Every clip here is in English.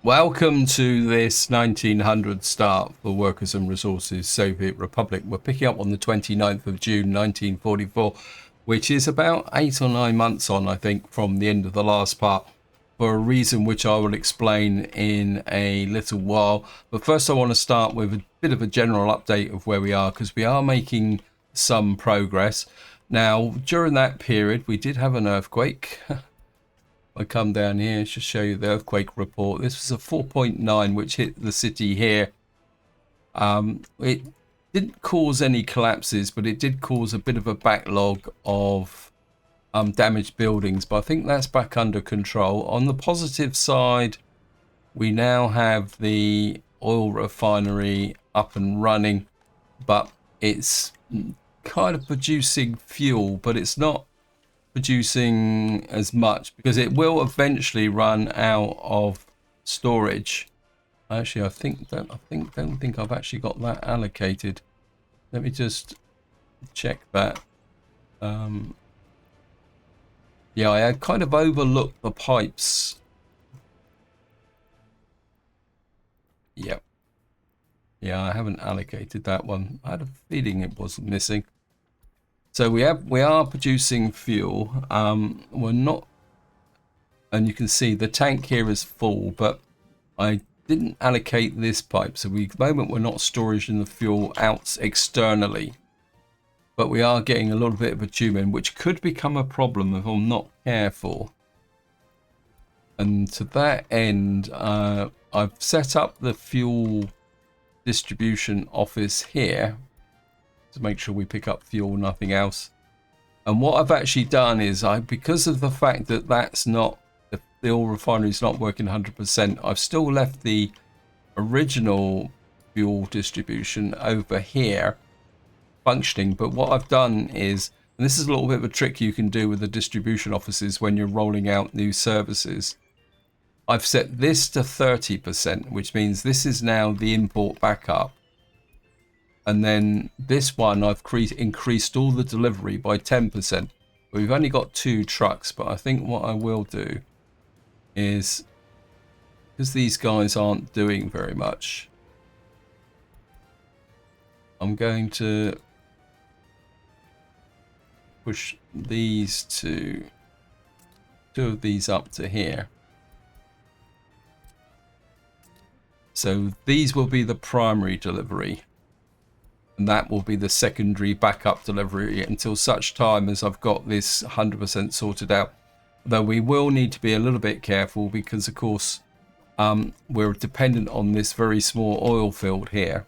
Welcome to this 1900 start for Workers and Resources Soviet Republic. We're picking up on the 29th of June 1944, which is about 8 or 9 months on, I think, from the end of the last part, for a reason which I will explain in a little while. But first I want to start with a bit of a general update of where we are, because we are making some progress. Now, during that period, we did have an earthquake. I come down here to show you the earthquake report. This was a 4.9 which hit the city here. It didn't cause any collapses, but it did cause a bit of a backlog of damaged buildings, but I think that's back under control. On the positive side, we now have the oil refinery up and running, but it's kind of producing fuel, but it's not producing as much because it will eventually run out of storage. Actually, don't think I've actually got that allocated. Let me just check that. Yeah, I had kind of overlooked the pipes. Yep. Yeah, I haven't allocated that one. I had a feeling it was missing. So we are producing fuel. We're not, and you can see the tank here is full, but I didn't allocate this pipe. So at the moment we're not storing the fuel out externally, but we are getting a little bit of bitumen, which could become a problem if I'm not careful. And to that end, I've set up the fuel distribution office here to make sure we pick up fuel, nothing else. And what I've actually done is, because of the fact that the oil refinery is not working 100%, I've still left the original fuel distribution over here functioning. But what I've done is, and this is a little bit of a trick you can do with the distribution offices when you're rolling out new services, I've set this to 30%, which means this is now the import backup. And then this one, I've increased all the delivery by 10%. We've only got 2 trucks, but I think what I will do is, because these guys aren't doing very much, I'm going to push these two of these up to here. So these will be the primary delivery. And that will be the secondary backup delivery until such time as I've got this 100% sorted out. Though we will need to be a little bit careful because, of course, we're dependent on this very small oil field here.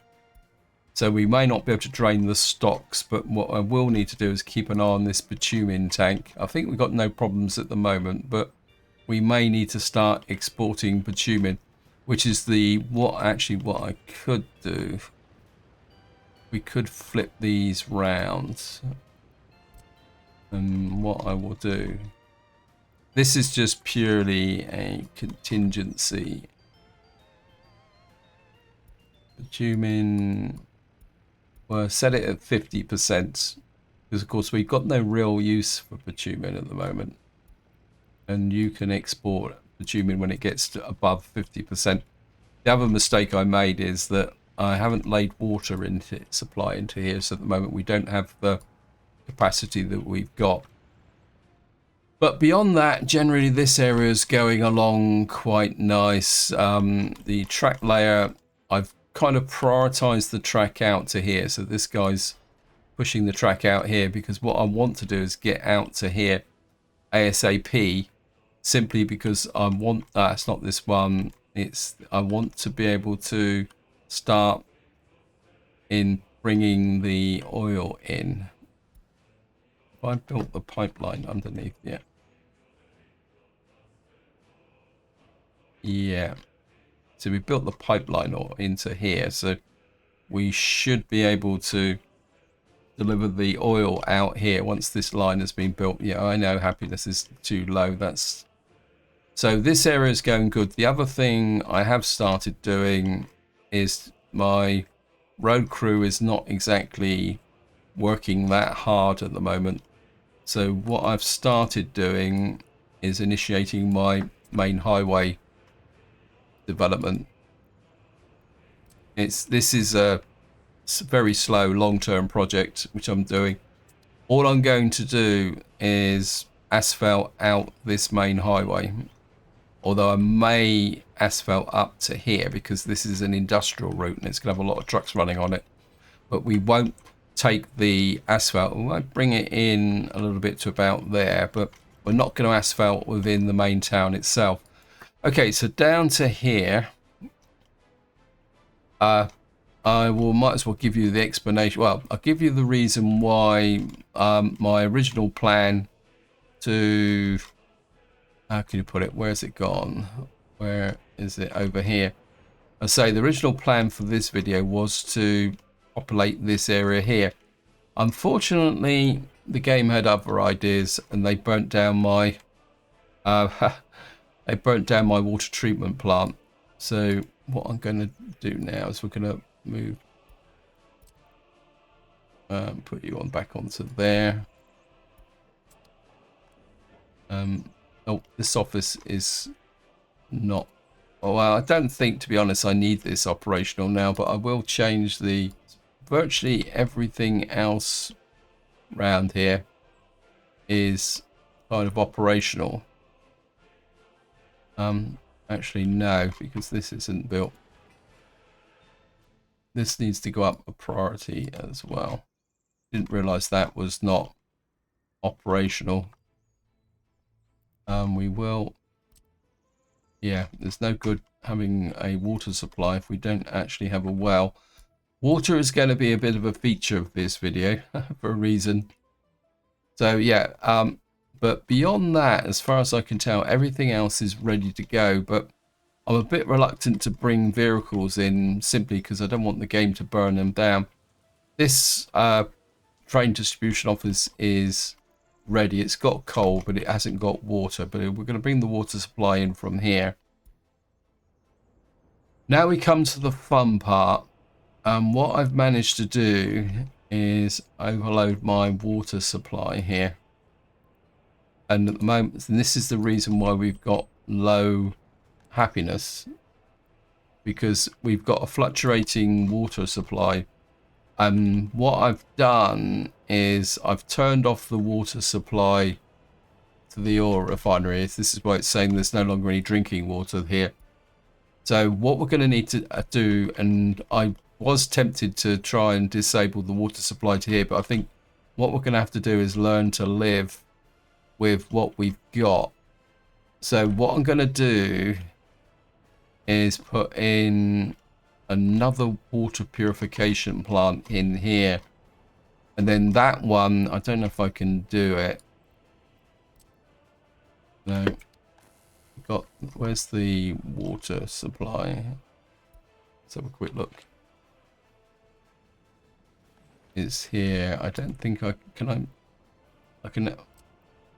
So we may not be able to drain the stocks, but what I will need to do is keep an eye on this bitumen tank. I think we've got no problems at the moment, but we may need to start exporting bitumen, which is what I could do. We could flip these round, and what I will do, this is just purely a contingency. Bitumen, well, set it at 50%, because of course we've got no real use for bitumen at the moment, and you can export bitumen when it gets to above 50%. The other mistake I made is that I haven't laid water supply into here, so at the moment we don't have the capacity that we've got. But beyond that, generally this area is going along quite nice. The track layer, I've kind of prioritized the track out to here, so this guy's pushing the track out here because what I want to do is get out to here ASAP, simply because I want, it's not this one, I want to be able to start in bringing the oil in. Have I built the pipeline underneath yet? Yeah. So we built the pipeline into here, so we should be able to deliver the oil out here once this line has been built. Yeah, I know happiness is too low. So this area is going good. The other thing I have started doing is my road crew is not exactly working that hard at the moment. So what I've started doing is initiating my main highway development. This is a very slow long-term project which I'm doing. All I'm going to do is asphalt out this main highway, although I may asphalt up to here because this is an industrial route and it's going to have a lot of trucks running on it. But we won't take the asphalt, we might bring it in a little bit to about there, but we're not going to asphalt within the main town itself. Okay, so down to here, I might as well give you the explanation. Well, I'll give you the reason why my original plan to, how can you put it, where's it gone? Where is it? Over here. I say the original plan for this video was to populate this area here. Unfortunately, the game had other ideas and they burnt down my water treatment plant. So what I'm going to do now is we're going to move, put you on back onto there. Oh, this office is not, well, I don't think, to be honest, I need this operational now, but I will change the virtually everything else around here is kind of operational. Actually no, because this isn't built. This needs to go up a priority as well. Didn't realize that was not operational. We will, yeah, there's no good having a water supply if we don't actually have a well. Water is going to be a bit of a feature of this video for a reason. So yeah, but beyond that, as far as I can tell, everything else is ready to go. But I'm a bit reluctant to bring vehicles in simply because I don't want the game to burn them down. This train distribution office is ready. It's got coal, but it hasn't got water. But we're going to bring the water supply in from here. Now we come to the fun part. What I've managed to do is overload my water supply here. And at the moment, and this is the reason why we've got low happiness, because we've got a fluctuating water supply. What I've done is I've turned off the water supply to the oil refinery. This is why it's saying there's no longer any drinking water here. So what we're going to need to do, and I was tempted to try and disable the water supply to here, but I think what we're going to have to do is learn to live with what we've got. So what I'm going to do is put in another water purification plant in here, and then that one, I don't know if I can do it. No, got, where's the water supply? Let's have a quick look. It's here. I don't think I can. I can.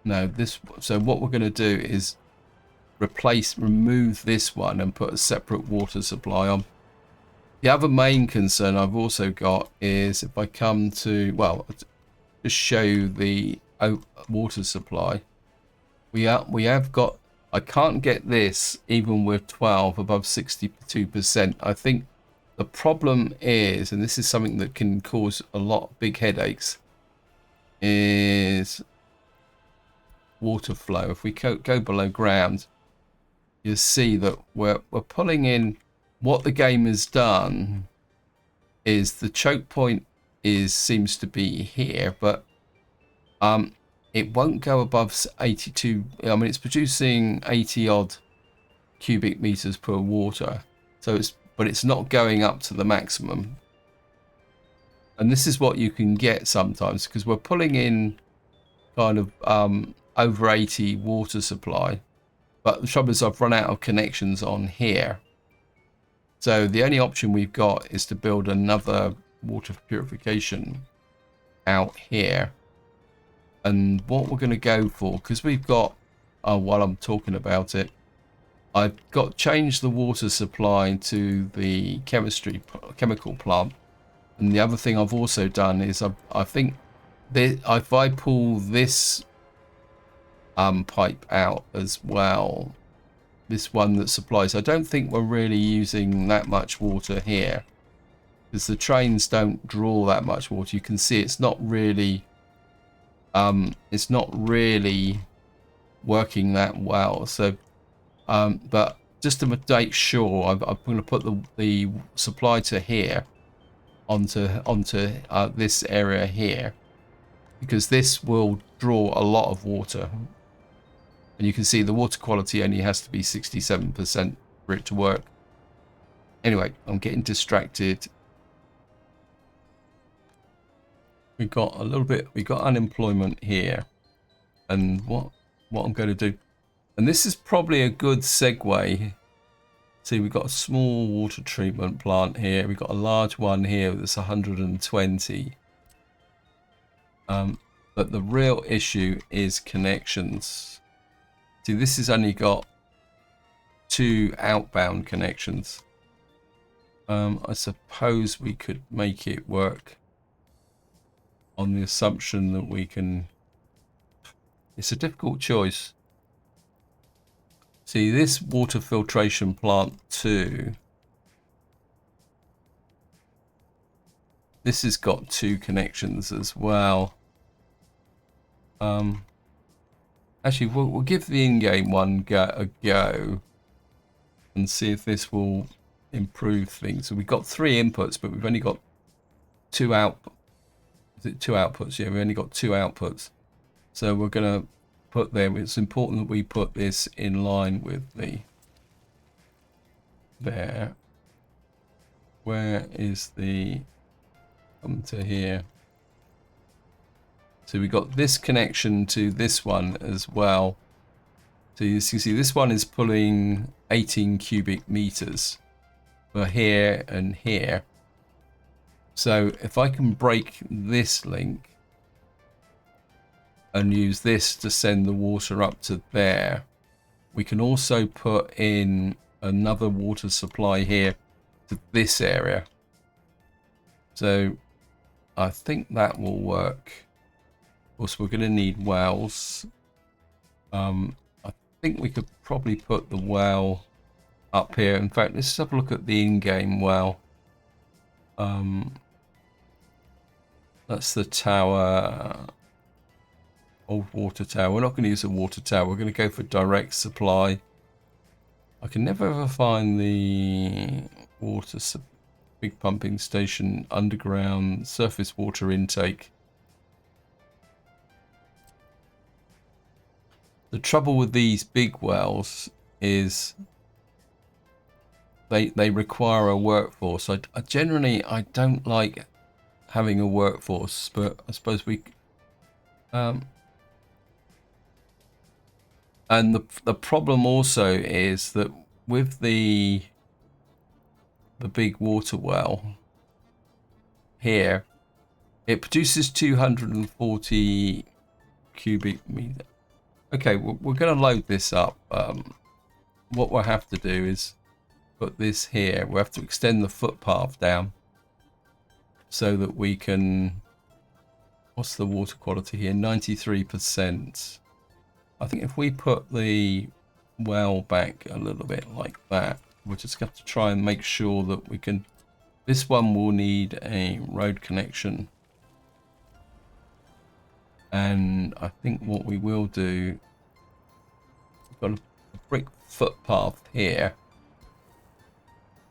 No, this. So what we're going to do is remove this one and put a separate water supply on. The other main concern I've also got is if I come to, well, just show you the water supply. We have got, I can't get this even with 12 above 62%. I think the problem is, and this is something that can cause a lot of big headaches, is water flow. If we go below ground, you'll see that we're pulling in. What the game has done is the choke point seems to be here, but it won't go above 82. I mean, it's producing 80 odd cubic meters per water, so but it's not going up to the maximum. And this is what you can get sometimes because we're pulling in kind of over 80 water supply, but the trouble is I've run out of connections on here. So the only option we've got is to build another water purification out here. And what we're going to go for, because we've got, while I'm talking about it, I've got changed the water supply to the chemical plant. And the other thing I've also done is I think that if I pull this pipe out as well, this one that supplies. I don't think we're really using that much water here, because the trains don't draw that much water. You can see it's not really working that well. So but just to make sure, I'm going to put the supply to here onto this area here, because this will draw a lot of water. And you can see the water quality only has to be 67% for it to work. Anyway, I'm getting distracted. We got unemployment here. And what I'm going to do, and this is probably a good segue. See, we've got a small water treatment plant here. We've got a large one here that's 120. But the real issue is connections. See, this has only got 2 outbound connections. I suppose we could make it work on the assumption that we can. It's a difficult choice. See, this water filtration plant 2. This has got 2 connections as well. Actually, we'll give the in-game one a go and see if this will improve things. So we've got 3 inputs, but we've only got 2 outputs? Yeah, we've only got 2 outputs. So we're going to put there. It's important that we put this in line with the there. Where is the come to here? So we got this connection to this one as well. So you can see this one is pulling 18 cubic meters for here and here. So if I can break this link and use this to send the water up to there, we can also put in another water supply here to this area. So I think that will work. Of course, we're going to need wells. I think we could probably put the well up here. In fact, let's have a look at the in-game well. That's the tower, old water tower. We're not going to use a water tower. We're going to go for direct supply. I can never ever find the water big pumping station, underground, surface water intake. The trouble with these big wells is they require a workforce. I generally don't like having a workforce, but I suppose we and the problem also is that with the big water well here, it produces 240 cubic meter. Okay, we're going to load this up. What we'll have to do is put this here. We'll have to extend the footpath down so that we can. What's the water quality here? 93%. I think if we put the well back a little bit like that, we'll just have to try and make sure that we can. This one will need a road connection. And I think what we will do, we've got a brick footpath here.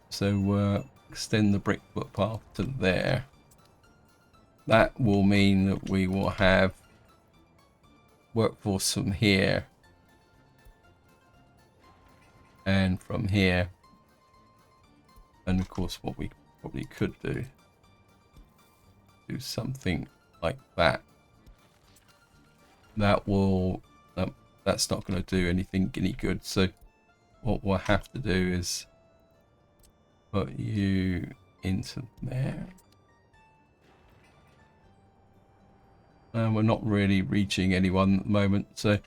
So extend the brick footpath to there. That will mean that we will have workforce from here and from here. And of course, what we probably could do something like that. That will that's not going to do any good. So what we'll have to do is put you into there. And we're not really reaching anyone at the moment, so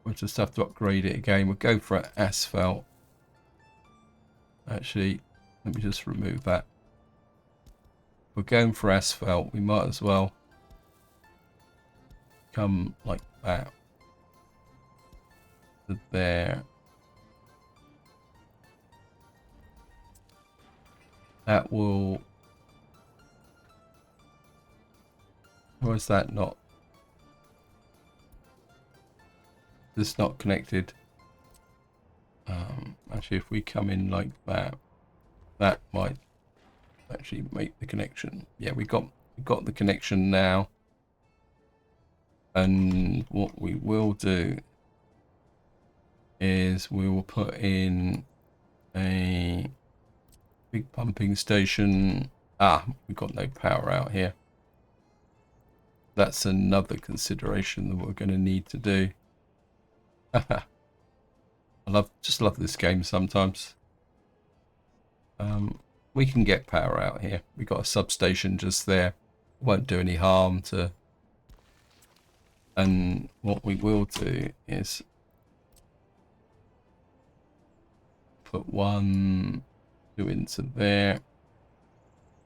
we'll just have to upgrade it again. We'll go for asphalt. Actually, let me just remove that. We're going for asphalt. We might as well come like that to there. That will... Or is that not? This not connected. Actually, if we come in like that, that might actually make the connection. Yeah, we got the connection now. And what we will do is we will put in a big pumping station. We've got no power out here. That's another consideration that we're going to need to do. I just love this game sometimes. We can get power out here. We've got a substation just there. Won't do any harm to... And what we will do is put 1, 2 into there.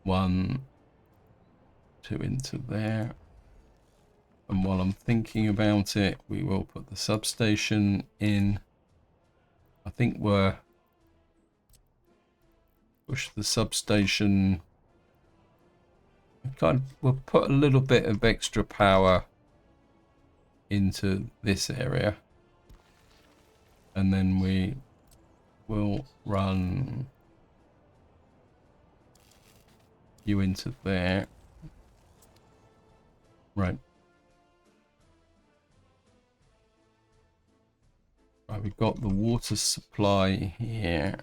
1, 2 into there. And while I'm thinking about it, we will put the substation in. I think we're... Push the substation. We'll put a little bit of extra power into this area. And then we will run you into there. Right. Right, we've got the water supply here.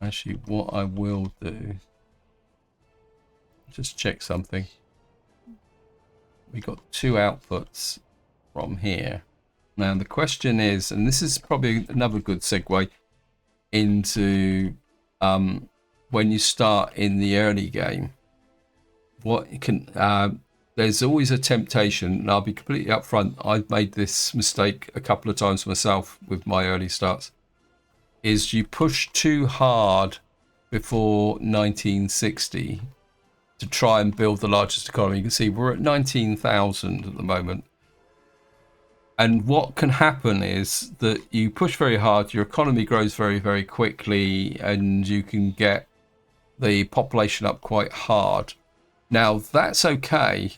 Actually, what I will do, just check something. We got 2 outputs from here. Now the question is, and this is probably another good segue into when you start in the early game, what can there's always a temptation, and I'll be completely upfront. I've made this mistake a couple of times myself with my early starts. Is you push too hard before 1960 to try and build the largest economy. You can see we're at 19,000 at the moment. And what can happen is that you push very hard, your economy grows very, very quickly, and you can get the population up quite hard. Now, that's okay,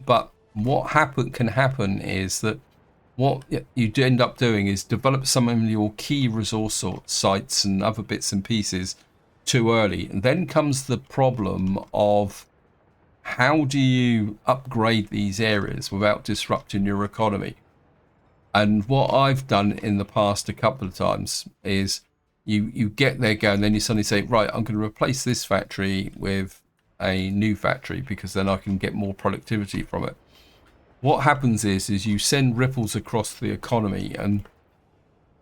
but what can happen is that what you end up doing is develop some of your key resource sites and other bits and pieces too early. And then comes the problem of how do you upgrade these areas without disrupting your economy? And what I've done in the past a couple of times is you get there, go, and then you suddenly say, right, I'm going to replace this factory with a new factory because then I can get more productivity from it. What happens is you send ripples across the economy, and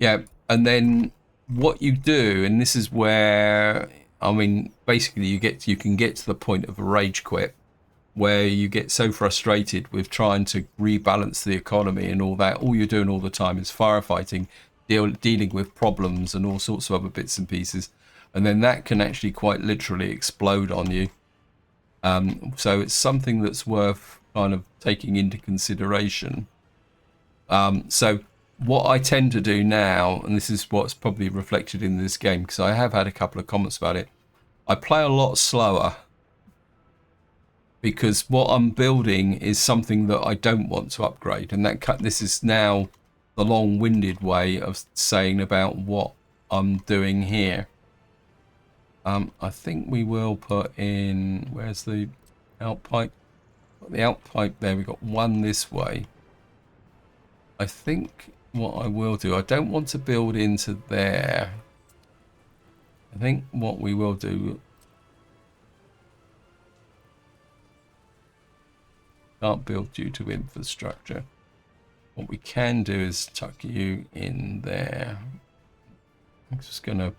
and then what you do, and this is where, I mean, basically you can get to the point of a rage quit, where you get so frustrated with trying to rebalance the economy and all that. All you're doing all the time is firefighting, dealing with problems and all sorts of other bits and pieces, and then that can actually quite literally explode on you. So it's something that's worth kind of taking into consideration. So what I tend to do now, and this is what's probably reflected in this game, because I have had a couple of comments about it, I play a lot slower, because what I'm building is something that I don't want to upgrade, and this is now the long-winded way of saying about what I'm doing here. I think we will put in, where's the outpipe? Got the outpipe there, we've got 1 this way. I think what I will do, I don't want to build into there. I think what we will do, can't build due to infrastructure. What we can do is tuck you in there. I'm just going to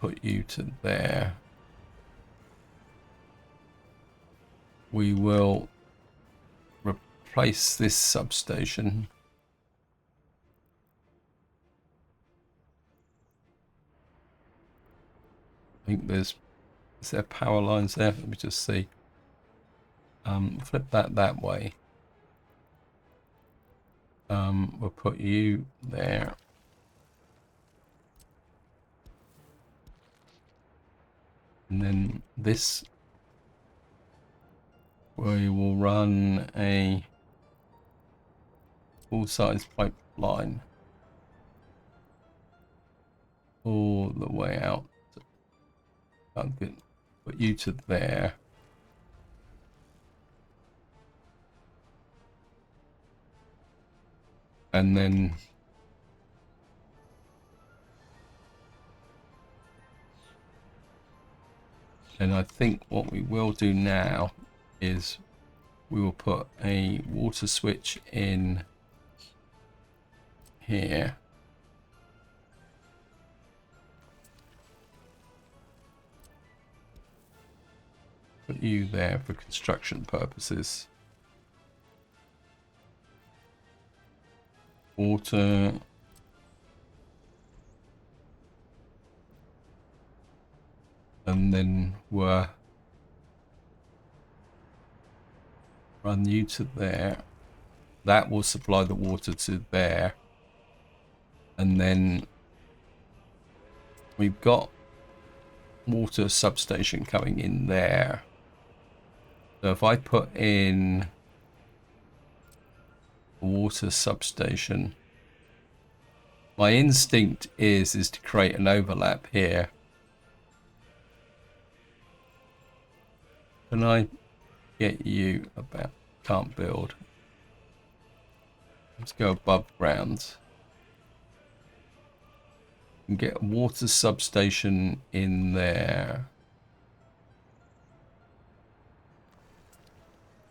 put you to there. We will replace this substation. I think is there power lines there? Let me just see. Flip that way. We'll put you there. And then this, we will run a full-size pipeline all the way out. I'm going to put you to there. And then I think what we will do now is we will put a water switch in here. Put you there for construction purposes. Water. And then we'll run you to there. That will supply the water to there. And then we've got water substation coming in there. So if I put in a water substation, my instinct is to create an overlap here. Can I get you about? Can't build. Let's go above ground. And get a water substation in there.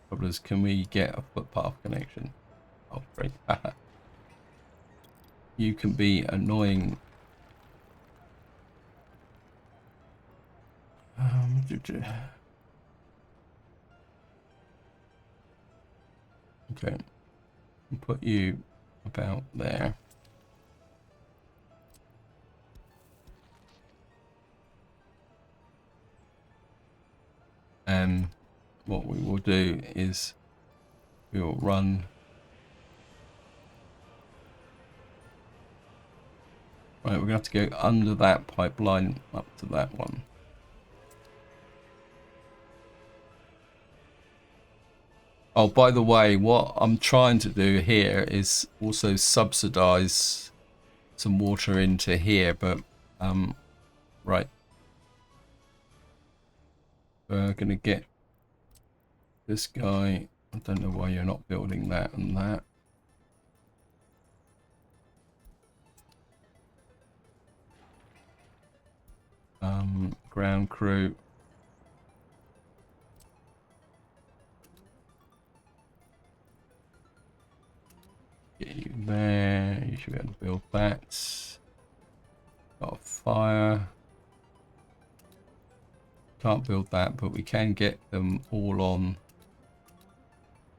Problem is, can we get a footpath connection? Oh, great. You can be annoying. Okay. I'll put you about there. And what we will do is we will run. Right, we're going to have to go under that pipeline up to that one. Oh, by the way, what I'm trying to do here is also subsidize some water into here, but right. We're going to get this guy. I don't know why you're not building that and that. Ground crew. Get you there. You should be able to build that. Got a fire. Can't build that, but we can get them all on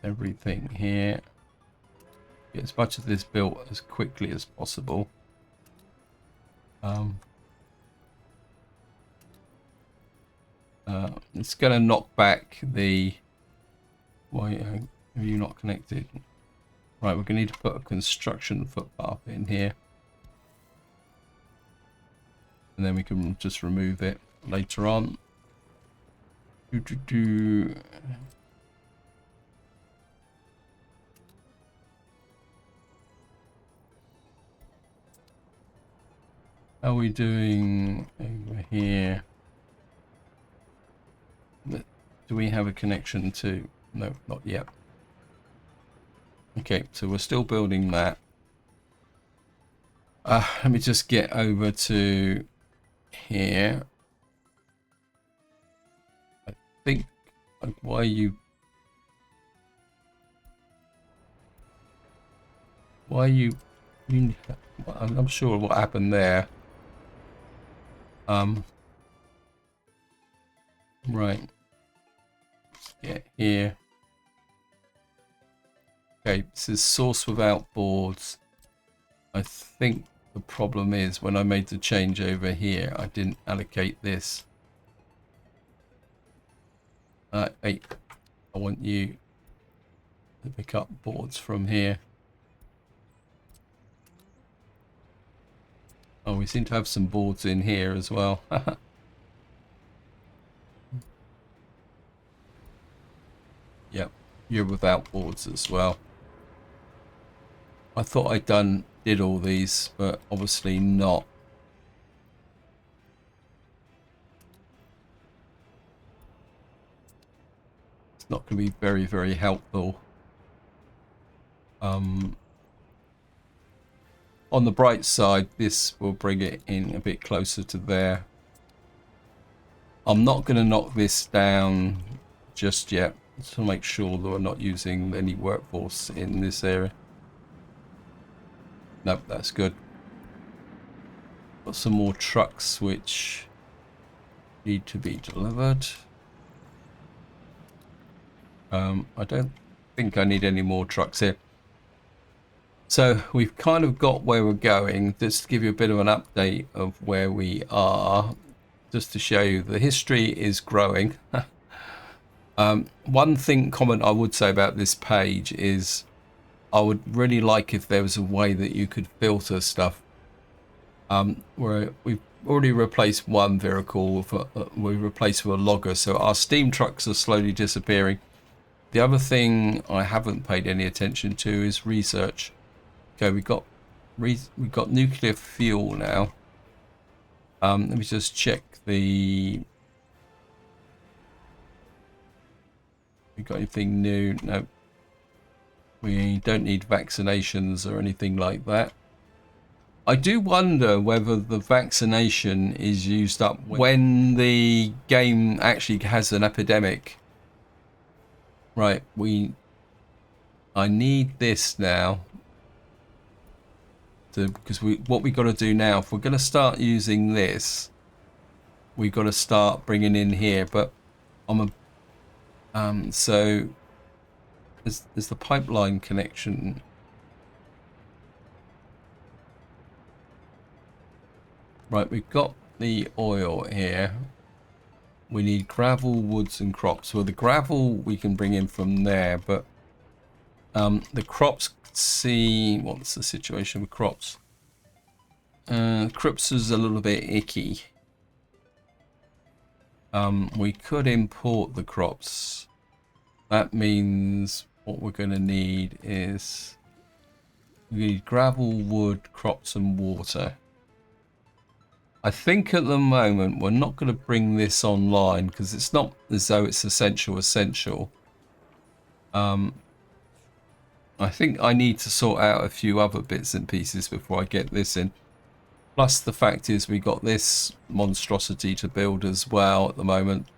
everything here. Get as much of this built as quickly as possible. It's going to knock back the... Why are you not connected? Right, we're going to need to put a construction footpath in here. And then we can just remove it later on. How are we doing over here? Do we have a connection to... No, not yet. Okay, so we're still building that. Let me just get over to here. I think... Why are you... Why are you... I'm sure what happened there. Right. Let's get here. Okay, this is source without boards. I think the problem is when I made the change over here, I didn't allocate this. Hey, I want you to pick up boards from here. Oh, we seem to have some boards in here as well. Yep, you're without boards as well. I thought I'd did all these, but obviously not. It's not going to be very, very helpful. On the bright side, this will bring it in a bit closer to there. I'm not going to knock this down just yet to make sure that we're not using any workforce in this area. Nope, that's good. Got some more trucks which need to be delivered. I don't think I need any more trucks here. So we've kind of got where we're going. Just to give you a bit of an update of where we are, just to show you the history is growing. One comment I would say about this page is I would really like if there was a way that you could filter stuff. Where we've already replaced one vehicle, we replaced with a logger, so our steam trucks are slowly disappearing. The other thing I haven't paid any attention to is research. Okay, we've got nuclear fuel now. Let me just check the. We got anything new? No. We don't need vaccinations or anything like that. I do wonder whether the vaccination is used up when the game actually has an epidemic. Right, I need this now. Because what we got to do now, if we're going to start using this, we've got to start bringing in here. But so there's the pipeline connection. Right, we've got the oil here. We need gravel, woods, and crops. Well, the gravel we can bring in from there, but the crops. See what's the situation with crops. Crops is a little bit icky. We could import the crops. That means what we're going to need is we need gravel, wood, crops, and water. I think at the moment we're not going to bring this online because it's not as though it's essential. I think I need to sort out a few other bits and pieces before I get this in. Plus the fact is we got this monstrosity to build as well at the moment,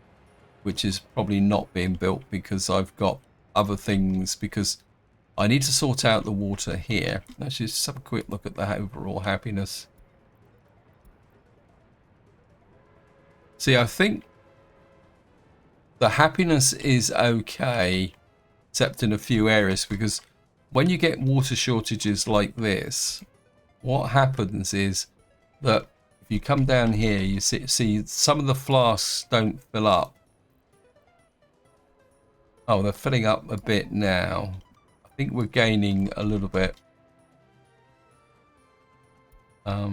which is probably not being built because I've got other things, because I need to sort out the water here. Let's just have a quick look at the overall happiness. See, I think the happiness is okay, except in a few areas, because when you get water shortages like this, what happens is that if you come down here, you see some of the flasks don't fill up. Oh, they're filling up a bit now. I think we're gaining a little bit. I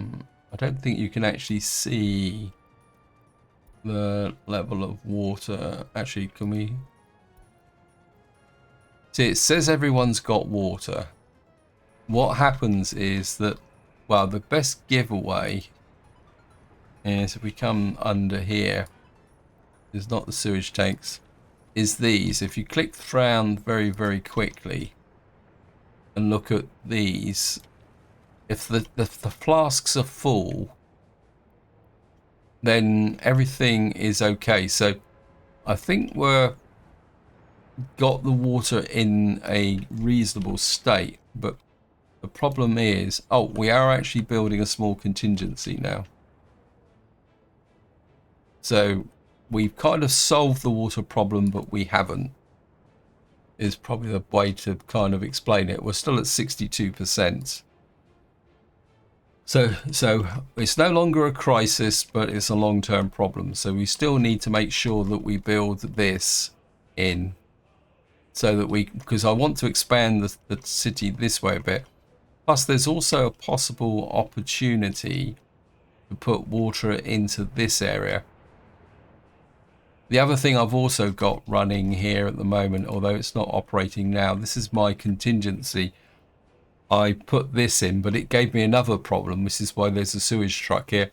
don't think you can actually see the level of water. Actually, can we? See, it says everyone's got water. What happens is that, well, the best giveaway is if we come under here, it's not the sewage tanks, is these. If you click around very, very quickly and look at these, if the flasks are full, then everything is okay. So I think we're got the water in a reasonable state, but the problem is, oh, we are actually building a small contingency now. So we've kind of solved the water problem, but we haven't, is probably the way to kind of explain it. We're still at 62%. So it's no longer a crisis, but it's a long-term problem. So we still need to make sure that we build this in, so that because I want to expand the city this way a bit. Plus, there's also a possible opportunity to put water into this area. The other thing I've also got running here at the moment, although it's not operating now, this is my contingency. I put this in, but it gave me another problem. This is why there's a sewage truck here.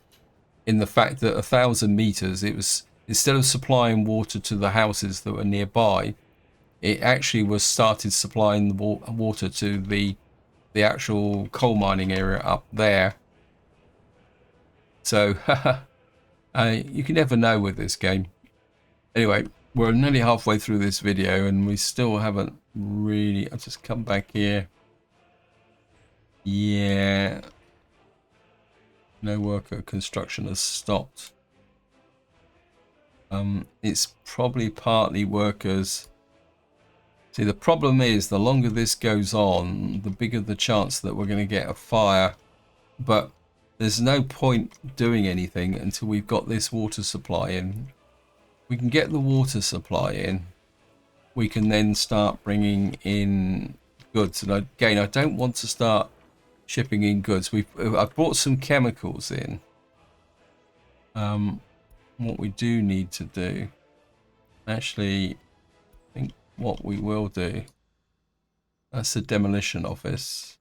In the fact that 1,000 meters, it was, instead of supplying water to the houses that were nearby, it actually was started supplying the water to the actual coal mining area up there. So you can never know with this game. Anyway, we're nearly halfway through this video and we still haven't really... I'll just come back here. Yeah. No worker construction has stopped. It's probably partly workers. See, the problem is the longer this goes on, the bigger the chance that we're going to get a fire. But there's no point doing anything until we've got this water supply in. We can get the water supply in. We can then start bringing in goods. And again, I don't want to start shipping in goods. I've brought some chemicals in. What we do need to do, actually, I think what we will do, that's the demolition office.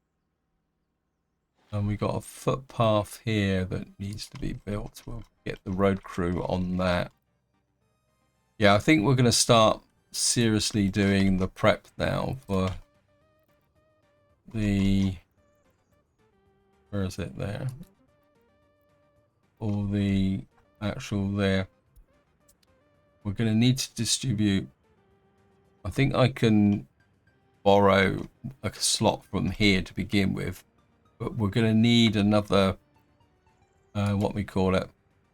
And we got a footpath here that needs to be built. We'll get the road crew on that. Yeah, I think we're going to start seriously doing the prep now for the... Where is it there? For the actual there. We're going to need to distribute... I think I can borrow a slot from here to begin with. But we're going to need another... what we call it.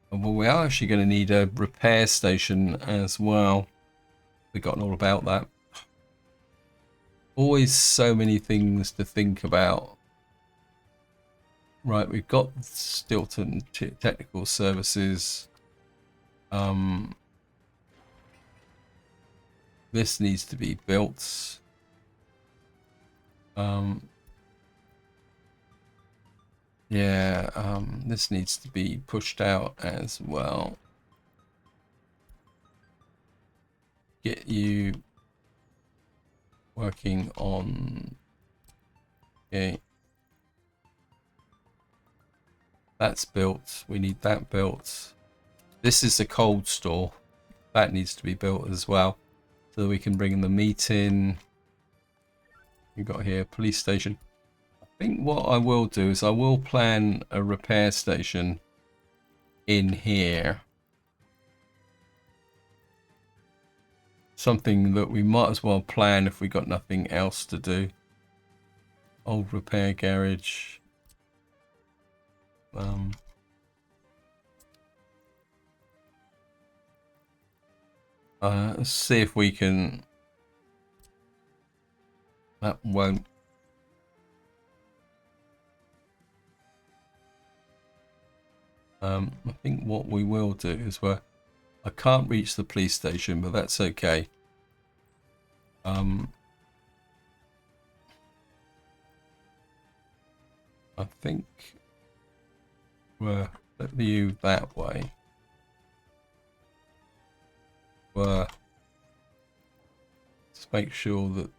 Well, we are actually going to need a repair station as well. Forgotten all about that. Always so many things to think about. Right, we've got Stilton Technical Services. This needs to be built. Yeah, this needs to be pushed out as well. Get you working on... Okay. That's built. We need that built. This is the cold store. That needs to be built as well. So that we can bring the meat in. We've got here police station. I think what I will do is I will plan a repair station in here. Something that we might as well plan if we got nothing else to do. Old repair garage. Let's see if we can... That won't... I think what we will do is I can't reach the police station, but that's okay. I think we'll let you that way. Let's make sure that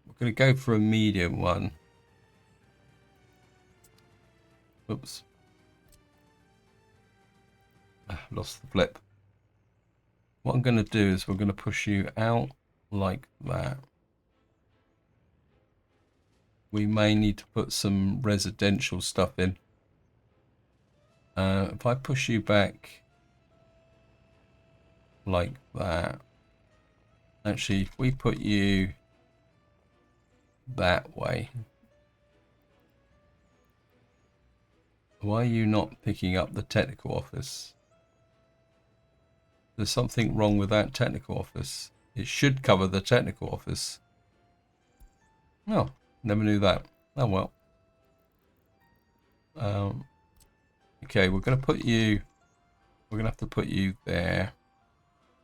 we're going to go for a medium one. Oops. Lost the flip. What I'm going to do is we're going to push you out like that. We may need to put some residential stuff in. If I push you back like that. Actually, if we put you that way. Why are you not picking up the technical office? There's something wrong with that technical office. It should cover the technical office. Oh, never knew that. Oh well. Okay, we're going to put you... We're going to have to put you there.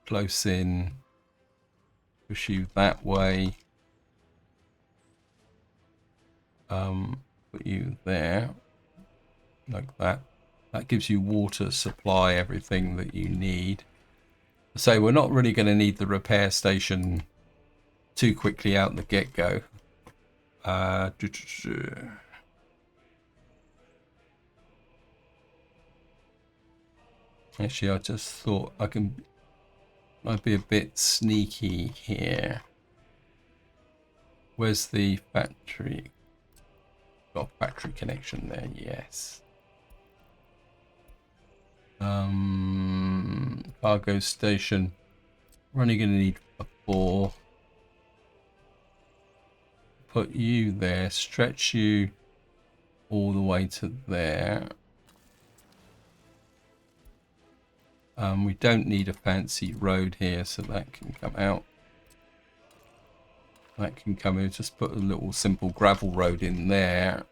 Close in. Push you that way. Put you there. Like that. That gives you water supply, everything that you need. So we're not really going to need the repair station too quickly out the get-go. Actually, I just thought I'd be a bit sneaky here. Where's the factory? Got a factory connection there, yes. Cargo station. We're only going to need a 4. Put you there, stretch you all the way to there. We don't need a fancy road here, so that can come out. That can come in. Just put a little simple gravel road in there.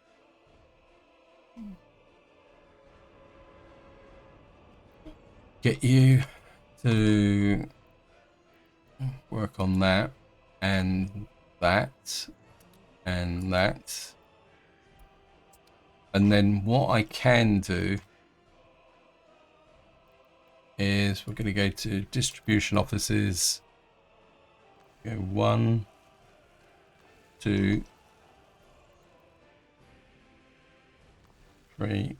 Get you to work on that and that and that. And then what I can do is we're going to go to distribution offices. Go 1, 2, 3,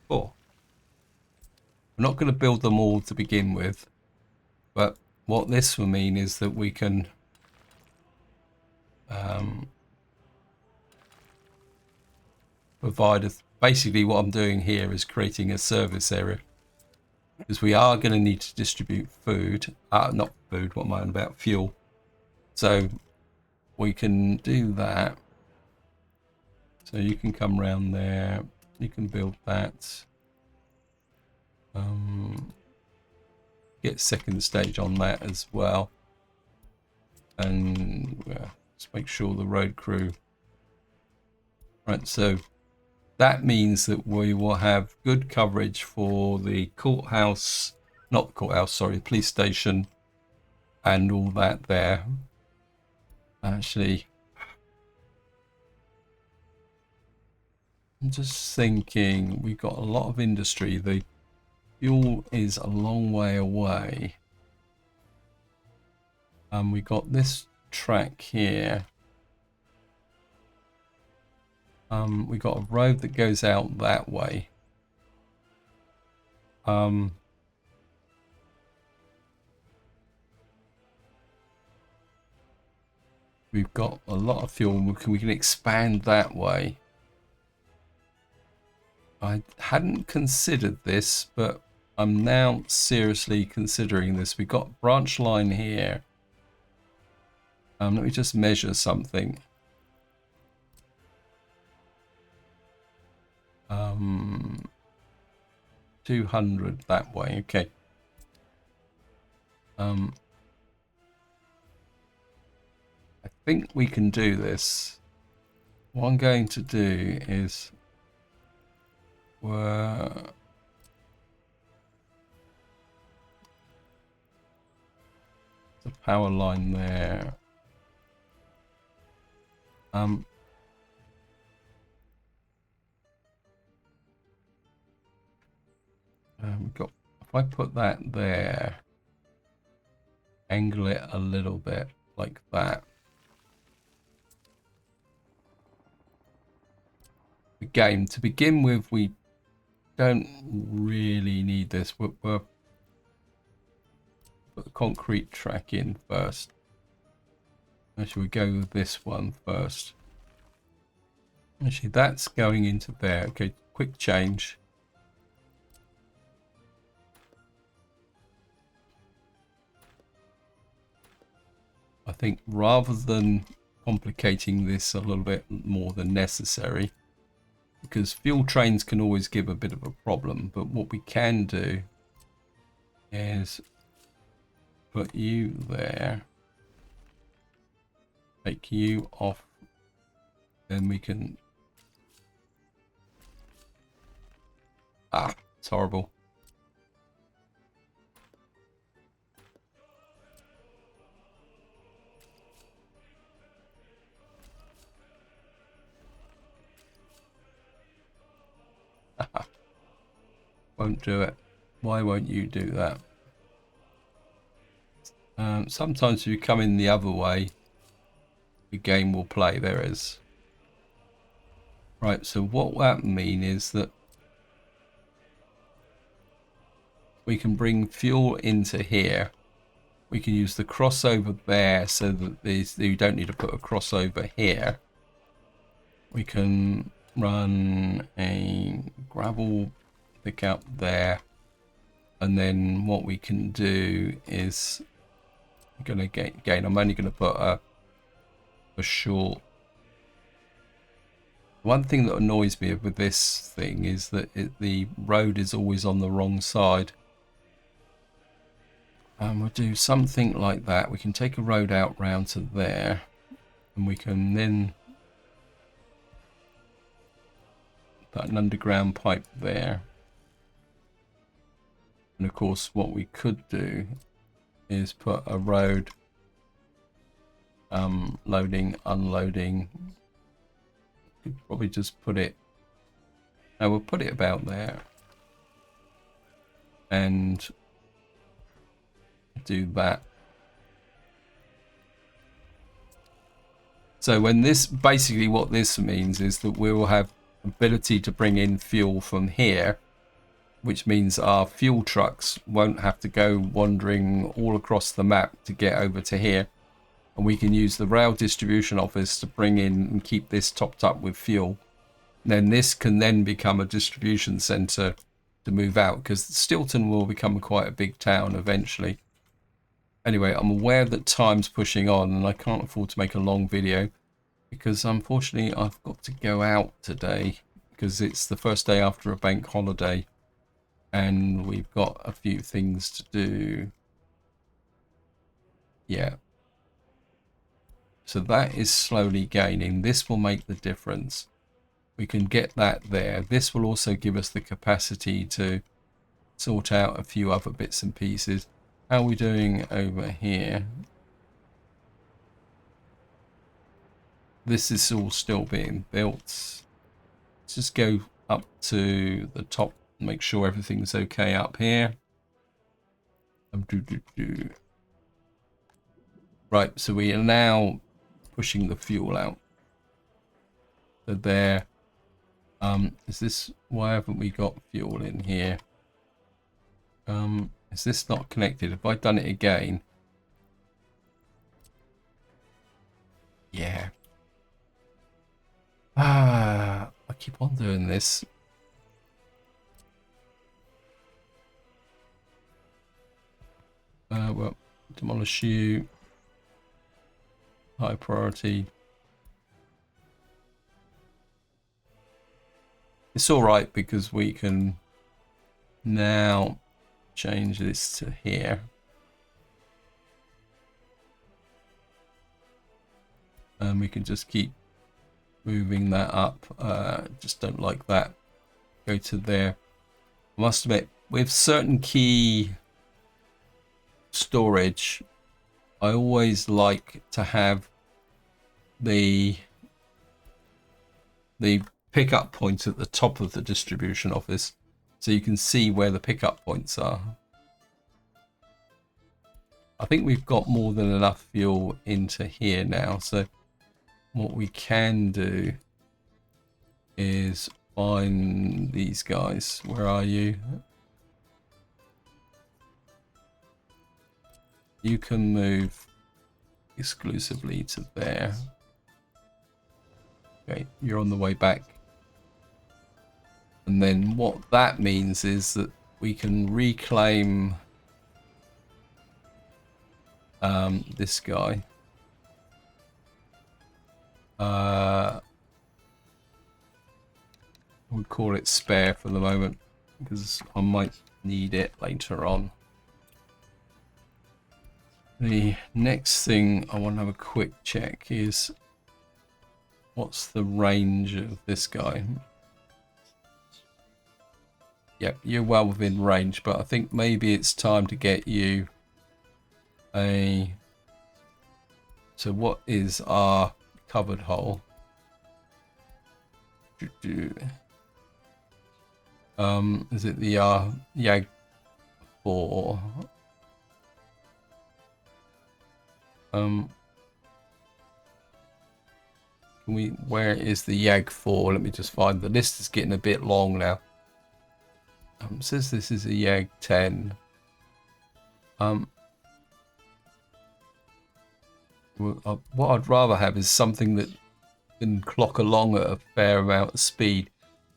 4. We're not going to build them all to begin with, but what this will mean is that we can provide basically what I'm doing here is creating a service area, because we are going to need to distribute food, not food, what am I on about, fuel. So we can do that. So you can come around there, you can build that. Get second stage on that as well. And let's make sure the road crew. Right, so that means that we will have good coverage for the courthouse, not the courthouse, sorry, police station and all that there. Actually, I'm just thinking we've got a lot of industry. The fuel is a long way away. We got this track here. We got a road that goes out that way. We've got a lot of fuel. We can expand that way. I hadn't considered this, but I'm now seriously considering this. We've got branch line here. Let me just measure something. 200 that way. Okay. I think we can do this. What I'm going to do is the power line there. We've got, if I put that there, angle it a little bit like that. Again, to begin with, we don't really need this. We'll put the concrete track in first. Actually, we go with this one first. Actually, that's going into there. Okay, quick change. I think rather than complicating this a little bit more than necessary, because fuel trains can always give a bit of a problem, but what we can do is put you there, take you off, then we can... it's horrible. Won't do it. Why won't you do that? Sometimes if you come in the other way, the game will play. There is. Right, so what that means is that we can bring fuel into here. We can use the crossover there so that you don't need to put a crossover here. We can run a gravel pickup there. And then what we can do is I'm going to again, I'm only going to put a short. One thing that annoys me with this thing is that the road is always on the wrong side. And we'll do something like that. We can take a road out round to there, and we can then put an underground pipe there. And of course, what we could do is put a road loading, unloading. Could probably just put it. No, we'll put it about there, and do that. So when this, basically what this means is that we will have ability to bring in fuel from here, which means our fuel trucks won't have to go wandering all across the map to get over to here. And we can use the rail distribution office to bring in and keep this topped up with fuel. And then this can then become a distribution center to move out, because Stilton will become quite a big town eventually. Anyway, I'm aware that time's pushing on and I can't afford to make a long video because unfortunately I've got to go out today because it's the first day after a bank holiday and we've got a few things to do. Yeah. So that is slowly gaining. This will make the difference. We can get that there. This will also give us the capacity to sort out a few other bits and pieces. How are we doing over here? This is all still being built. Let's just go up to the top and make sure everything's okay up here. Right, so we are now pushing the fuel out. So there. Is this, why haven't we got fuel in here? Is this not connected? Have I done it again? Yeah. I keep on doing this. Well, demolish you. High priority. It's all right because we can now change this to here. And we can just keep moving that up. Just don't like that. Go to there. I must admit, with certain key storage, I always like to have the pickup point at the top of the distribution office so you can see where the pickup points are. I think we've got more than enough fuel into here now, so what we can do is find these guys. Where are you? You can move exclusively to there. Okay, you're on the way back. And then what that means is that we can reclaim this guy. We'll call it spare for the moment because I might need it later on. The next thing I want to have a quick check is what's the range of this guy? Yep, you're well within range, but I think maybe it's time to get you a... So what is our covered hole? Is it the yeah, 4. Can we? Where is the YAG 4? Let me just find. The list is getting a bit long now. It says this is a YAG 10. What I'd rather have is something that can clock along at a fair amount of speed.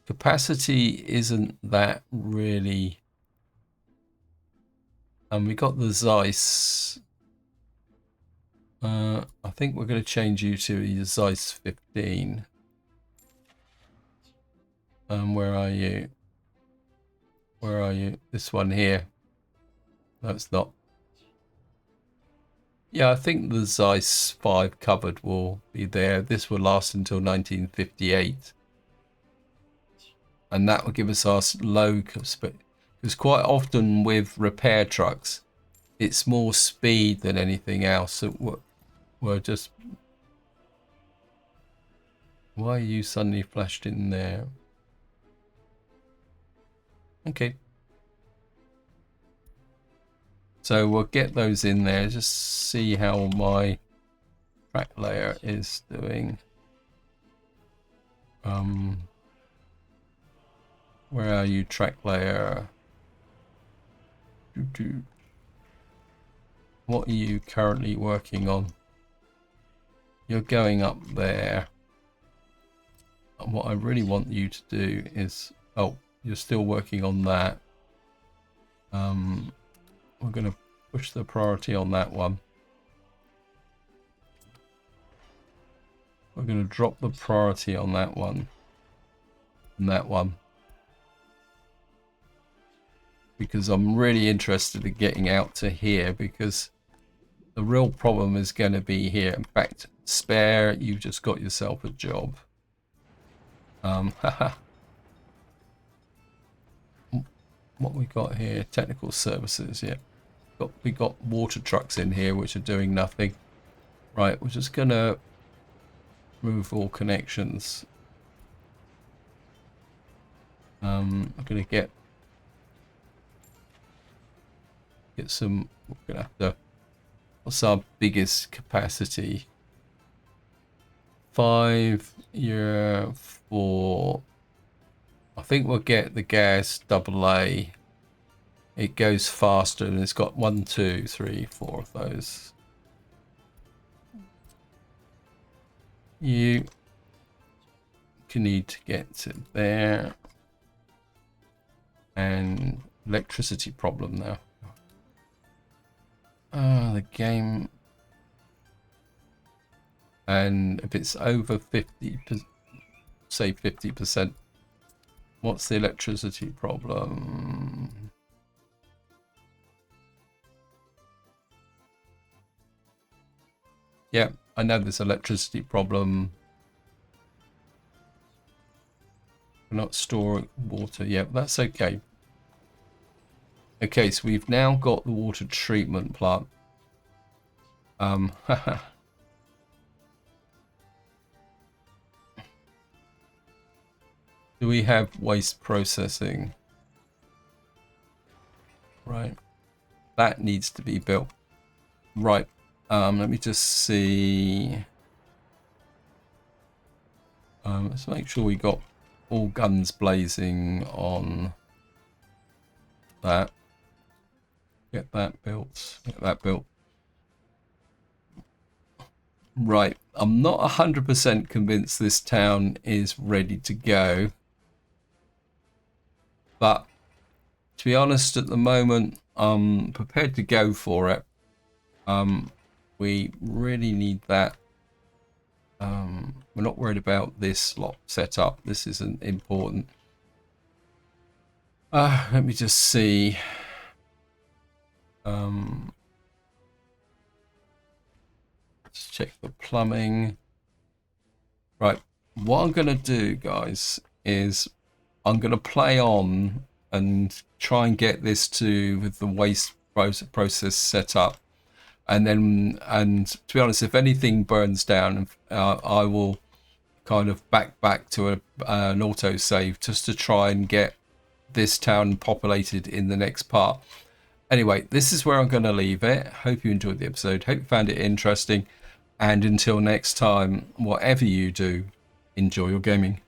Capacity isn't that really. And we got the Zeiss. I think we're going to change you to the Zeiss 15. Where are you? Where are you? This one here. No, it's not. Yeah, I think the Zeiss 5 covered will be there. This will last until 1958. And that will give us our low speed. Because quite often with repair trucks, it's more speed than anything else. So we're just... Why are you suddenly flashed in there? Okay. So we'll get those in there. Just see how my track layer is doing. Where are you, track layer? What are you currently working on? You're going up there. And what I really want you to do is... Oh, you're still working on that. We're going to push the priority on that one. We're going to drop the priority on that one. And that one. Because I'm really interested in getting out to here, because the real problem is going to be here. In fact, spare, you've just got yourself a job. What we got here? Technical services, yeah. We got water trucks in here which are doing nothing. Right, we're just gonna remove all connections. I'm gonna get some. We're gonna have to. What's our biggest capacity? 5 year 4. I think we'll get the gas AA. It goes faster, and it's got 1, 2, 3, 4 of those. You can need to get to there. And electricity problem now. The game. And if it's over 50, say 50%, what's the electricity problem? Yeah, I know there's electricity problem. We're not storing water yet. That's okay. Okay, so we've now got the water treatment plant. Do we have waste processing? Right. That needs to be built. Right. Let me just see. Let's make sure we got all guns blazing on that. Get that built. Get that built. Right. I'm not 100% convinced this town is ready to go. But to be honest, at the moment, I'm prepared to go for it. We really need that. We're not worried about this lot set up. This isn't important. Let me just see. Let's check the plumbing. Right. What I'm going to do, guys, is I'm going to play on and try and get this with the waste process set up. And then, to be honest, if anything burns down, I will kind of back to an autosave just to try and get this town populated in the next part. Anyway, this is where I'm going to leave it. Hope you enjoyed the episode. Hope you found it interesting. And until next time, whatever you do, enjoy your gaming.